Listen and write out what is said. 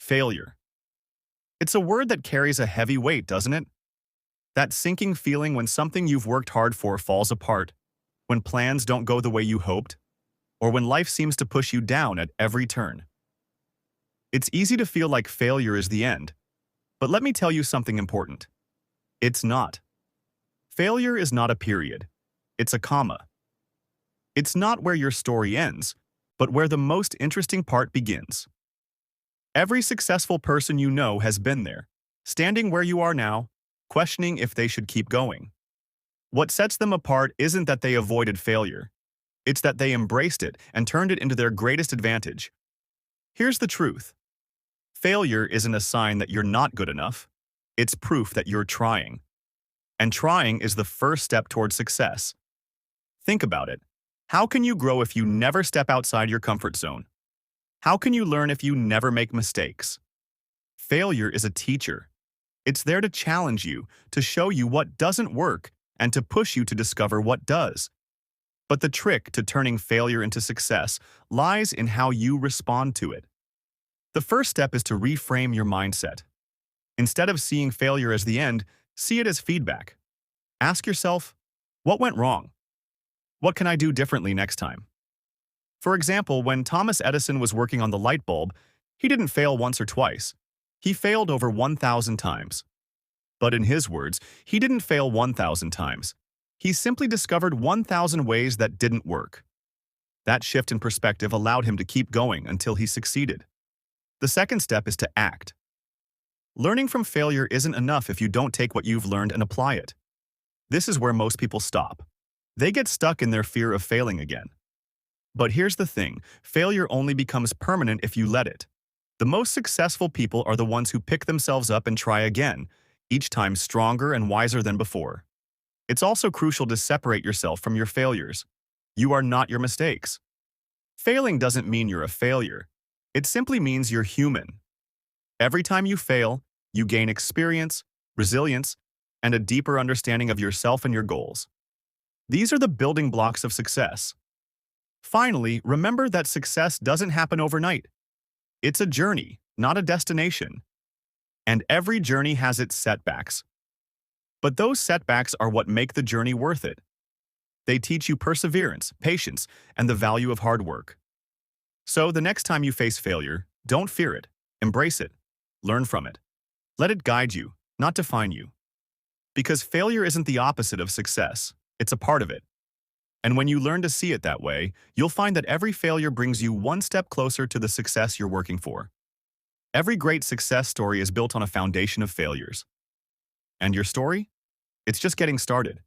Failure. It's a word that carries a heavy weight, doesn't it? That sinking feeling when something you've worked hard for falls apart, when plans don't go the way you hoped, or when life seems to push you down at every turn. It's easy to feel like failure is the end, but let me tell you something important. It's not. Failure is not a period. It's a comma. It's not where your story ends, but where the most interesting part begins. Every successful person you know has been there, standing where you are now, questioning if they should keep going. What sets them apart isn't that they avoided failure. It's that they embraced it and turned it into their greatest advantage. Here's the truth. Failure isn't a sign that you're not good enough. It's proof that you're trying. And trying is the first step toward success. Think about it. How can you grow if you never step outside your comfort zone? How can you learn if you never make mistakes? Failure is a teacher. It's there to challenge you, to show you what doesn't work, and to push you to discover what does. But the trick to turning failure into success lies in how you respond to it. The first step is to reframe your mindset. Instead of seeing failure as the end, see it as feedback. Ask yourself, what went wrong? What can I do differently next time? For example, when Thomas Edison was working on the light bulb, he didn't fail once or twice. He failed over 1,000 times. But in his words, he didn't fail 1,000 times. He simply discovered 1,000 ways that didn't work. That shift in perspective allowed him to keep going until he succeeded. The second step is to act. Learning from failure isn't enough if you don't take what you've learned and apply it. This is where most people stop. They get stuck in their fear of failing again. But here's the thing, failure only becomes permanent if you let it. The most successful people are the ones who pick themselves up and try again, each time stronger and wiser than before. It's also crucial to separate yourself from your failures. You are not your mistakes. Failing doesn't mean you're a failure. It simply means you're human. Every time you fail, you gain experience, resilience, and a deeper understanding of yourself and your goals. These are the building blocks of success. Finally, remember that success doesn't happen overnight. It's a journey, not a destination. And every journey has its setbacks. But those setbacks are what make the journey worth it. They teach you perseverance, patience, and the value of hard work. So the next time you face failure, don't fear it. Embrace it. Learn from it. Let it guide you, not define you. Because failure isn't the opposite of success. It's a part of it. And when you learn to see it that way, you'll find that every failure brings you one step closer to the success you're working for. Every great success story is built on a foundation of failures. And your story? It's just getting started.